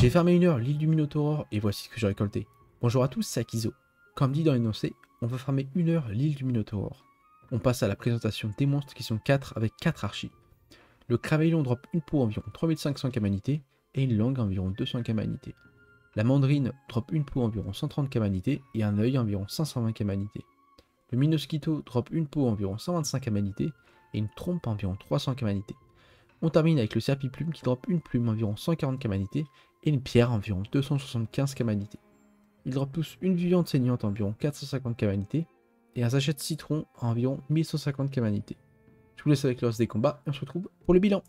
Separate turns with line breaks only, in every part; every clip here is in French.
J'ai fermé 1 heure l'île du Minotaure et voici ce que j'ai récolté. Bonjour à tous, c'est Akizo. Comme dit dans l'énoncé, on va farmer 1 heure l'île du Minotaure. On passe à la présentation des monstres qui sont 4 avec 4 archis. Le Craveillon drop une peau environ 3500 kamanités et une langue environ 200 kamanités. La Mandarine drop une peau environ 130 kamanités et un œil environ 520 kamanités. Le Minosquito drop une peau environ 125 kamanités et une trompe environ 300 kamanités. On termine avec le Serpiplume qui drop une plume environ 140 kamanités et une pierre environ 275 kamanités. Ils drop tous une viande saignante environ 450 kamanités et un sachet de citron à environ 1150 kamanités. Je vous laisse avec le reste des combats et on se retrouve pour le bilan.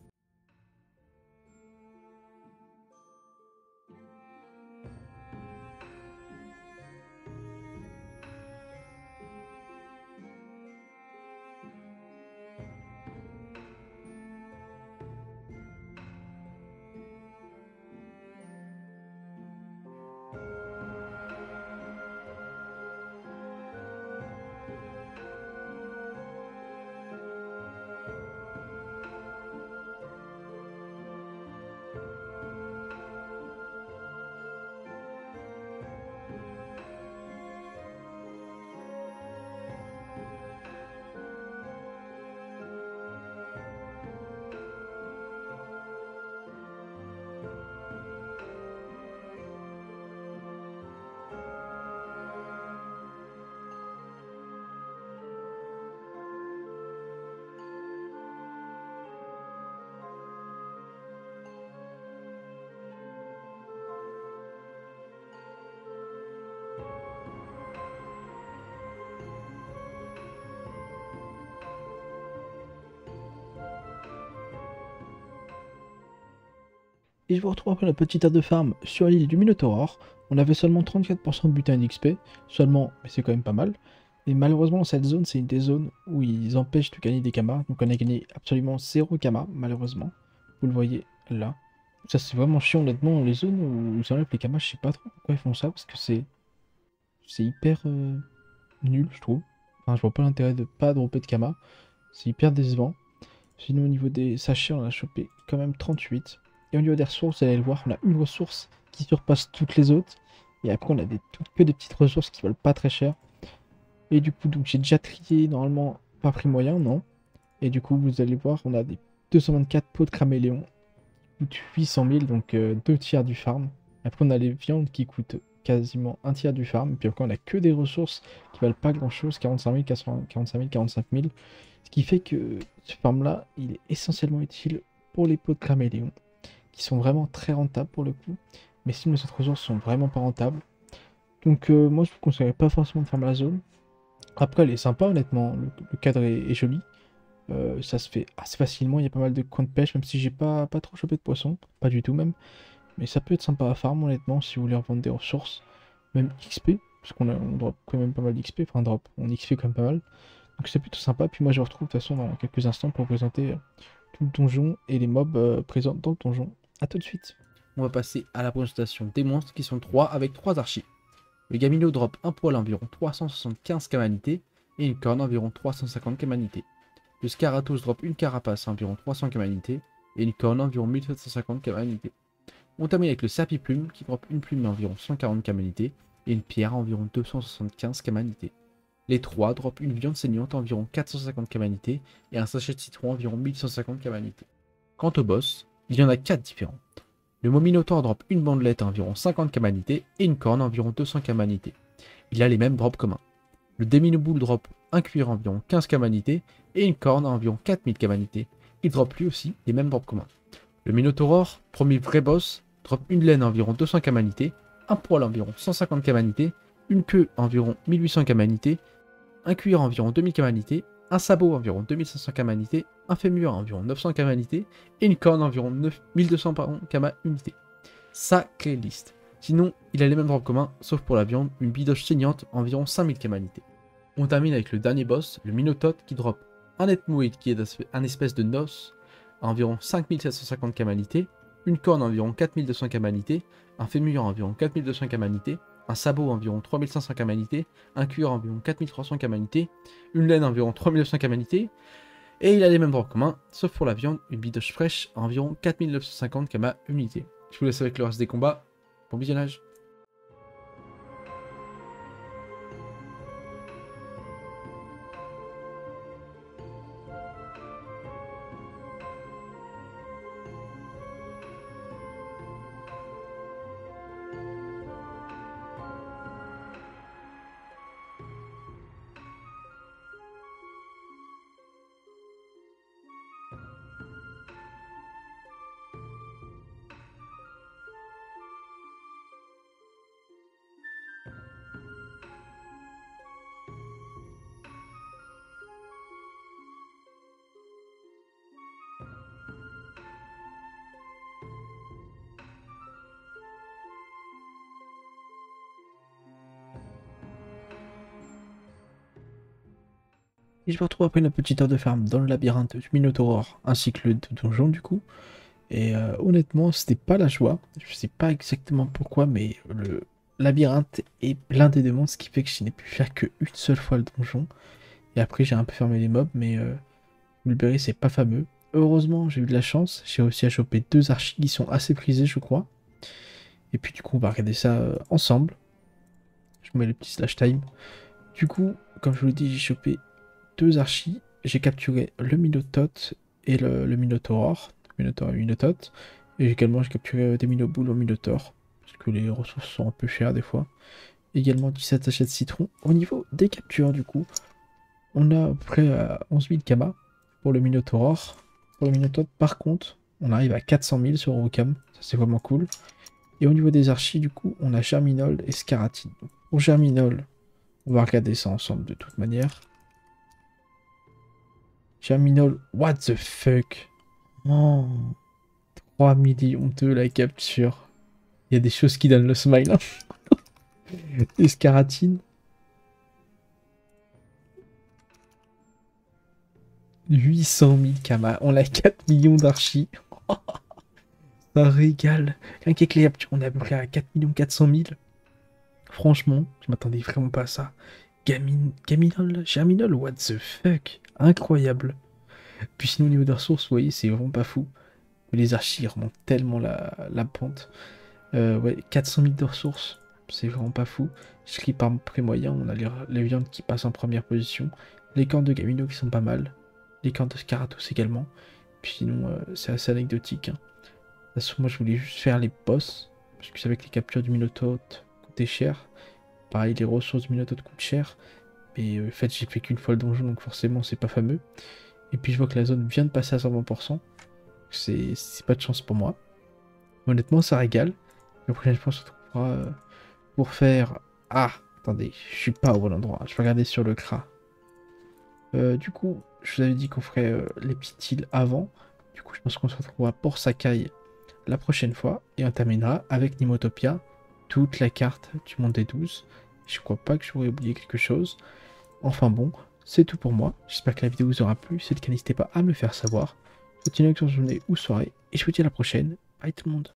Et je vous retrouve après la petite aire de farm sur l'île du Minotaure. On avait seulement 34% de butin d'XP, seulement, mais c'est quand même pas mal. Et malheureusement, cette zone, c'est une des zones où ils empêchent de gagner des kamas. Donc on a gagné absolument 0 kamas, malheureusement. Vous le voyez là. Ça, c'est vraiment chiant, honnêtement. Les zones où ils enlèvent les kamas, je sais pas trop pourquoi ils font ça, parce que c'est hyper nul, je trouve. Enfin, je vois pas l'intérêt de pas dropper de kamas. C'est hyper décevant. Sinon, au niveau des sachets, on a chopé quand même 38. Et au niveau des ressources, vous allez le voir, on a une ressource qui surpasse toutes les autres. Et après, on a que des petites ressources qui valent pas très cher. Et du coup, donc j'ai déjà trié, normalement, pas prix moyen, non. Et du coup, vous allez voir, on a des 224 pots de craméléon qui coûtent 800 000, donc 2 tiers du farm. Après, on a les viandes qui coûtent quasiment 1 tiers du farm. Et puis après, on a que des ressources qui valent pas grand chose, 45 000, 45 000, 45 000. Ce qui fait que ce farm là, il est essentiellement utile pour les pots de craméléon, qui sont vraiment très rentables pour le coup. Mais sinon, les autres ressources sont vraiment pas rentables. Donc moi, je vous conseillerais pas forcément de farmer la zone. Après, elle est sympa, honnêtement. Le cadre est joli. Ça se fait assez facilement. Il y a pas mal de coins de pêche, même si j'ai pas trop chopé de poissons. Pas du tout même. Mais ça peut être sympa à farm, honnêtement, si vous voulez revendre des ressources. Même XP, parce on drop quand même pas mal d'XP. Enfin, on XP quand même pas mal. Donc c'est plutôt sympa. Puis moi, je vous retrouve de toute façon dans quelques instants pour présenter tout le donjon et les mobs présents dans le donjon. A tout de suite. On va passer à la présentation des monstres qui sont 3 avec 3 archis. Le Gamino drop un poil environ 375 kamanités et une corne environ 350 kamanités. Le Scaratos drop une carapace environ 300 kamanités et une corne environ 1750 kamanités. On termine avec le Serpiplume qui drop une plume environ 140 kamanités et une pierre environ 275 kamanités. Les 3 drop une viande saignante environ 450 kamanités et un sachet de citron environ 1150 kamanités. Quant au boss, il y en a 4 différents. Le Minotaure drop une bandelette à environ 50 kamanités et une corne à environ 200 kamanités. Il a les mêmes drops communs. Le Deminoboule drop un cuir à environ 15 kamanités et une corne à environ 4000 kamanités. Il drop lui aussi les mêmes drops communs. Le Minotaurore, premier vrai boss, drop une laine à environ 200 kamanités, un poil à environ 150 kamanités, une queue à environ 1800 kamanités, un cuir à environ 2000 kamanités, un sabot à environ 2500 kamanités, un fémur à environ 900 kamanités et une corne à environ 1200 kama unité. Sacrée liste. Sinon, il a les mêmes drops communs, sauf pour la viande, une bidoche saignante à environ 5000 kamanités. On termine avec le dernier boss, le Minotaure, qui drop un Ethmoïde qui est un espèce de noce à environ 5750 kamanités, une corne à environ 4200 kamanités, un fémur à environ 4200 kamanités, un sabot à environ 3500 kamanités, un cuir à environ 4300 kamanités, une laine à environ 3900 kamanités, et il a les mêmes droits communs, sauf pour la viande, une bidoche fraîche à environ 4950 kama unité. Je vous laisse avec le reste des combats. Bon visionnage. Et je me retrouve après une petite heure de farm dans le labyrinthe du Minotaur, ainsi que le donjon du coup. Et honnêtement, c'était pas la joie. Je sais pas exactement pourquoi, mais le labyrinthe est blindé de monde, ce qui fait que je n'ai pu faire qu'une seule fois le donjon. Et après, j'ai un peu fermé les mobs, mais Mulberry, c'est pas fameux. Heureusement, j'ai eu de la chance. J'ai réussi à choper 2 archis qui sont assez prisés, je crois. Et puis, du coup, on va regarder ça ensemble. Je mets le petit slash time. Du coup, comme je vous l'ai dit, j'ai chopé 2 archis. J'ai capturé le Minotaute et le Minotaur. Minotaur et Minotaute. Et également, j'ai capturé des Minoboules au Minotaur. Parce que les ressources sont un peu chères des fois. Également 17 sachets de citron. Au niveau des captures, du coup, on a à peu près 11 000 kamas pour le Minotaur. Pour le Minotaure, par contre, on arrive à 400 000 sur Eurocam. Ça, c'est vraiment cool. Et au niveau des archis, du coup, on a Germinol et Scaratine. Donc, pour Germinol, on va regarder ça ensemble de toute manière. Germinol, what the fuck? Oh, 3 millions de la capture. Il y a des choses qui donnent le smile. Hein. Et Scaratine. 800 000 kamas. On a 4 millions d'archis. Ça régale. Rien qu'avec les captures, on est à peu près à 4 400 000. Franchement, je m'attendais vraiment pas à ça. Gaminol, Germinol, what the fuck? Incroyable. Puis sinon, au niveau des ressources, vous voyez, c'est vraiment pas fou. Mais les archis remontent tellement la pente. Ouais, 400 000 de ressources, c'est vraiment pas fou. Je clique par prix moyen, on a les viandes qui passent en première position. Les cornes de Gamino qui sont pas mal. Les cornes de Scaratos également. Puis sinon, c'est assez anecdotique. Hein. De toute façon, moi, je voulais juste faire les boss. Parce que c'est avec les captures du Minotaure coûtaient cher. Pareil, les ressources du Minotaure coûtent cher. Mais en fait, j'ai fait qu'une fois le donjon, donc forcément, c'est pas fameux. Et puis, je vois que la zone vient de passer à 120%. C'est pas de chance pour moi. Honnêtement, ça régale. La prochaine fois, on se retrouvera pour faire... Ah, attendez, je suis pas au bon endroit. Je vais regarder sur le CRA. Du coup, je vous avais dit qu'on ferait les petites îles avant. Du coup, je pense qu'on se retrouvera pour Sakai la prochaine fois. Et on terminera avec Nimotopia, toute la carte du monde des 12. Je crois pas que j'aurais oublié quelque chose. Enfin bon, c'est tout pour moi. J'espère que la vidéo vous aura plu. Si c'est le cas, n'hésitez pas à me le faire savoir. Continuez avec son journée ou soirée. Et je vous dis à la prochaine. Bye tout le monde.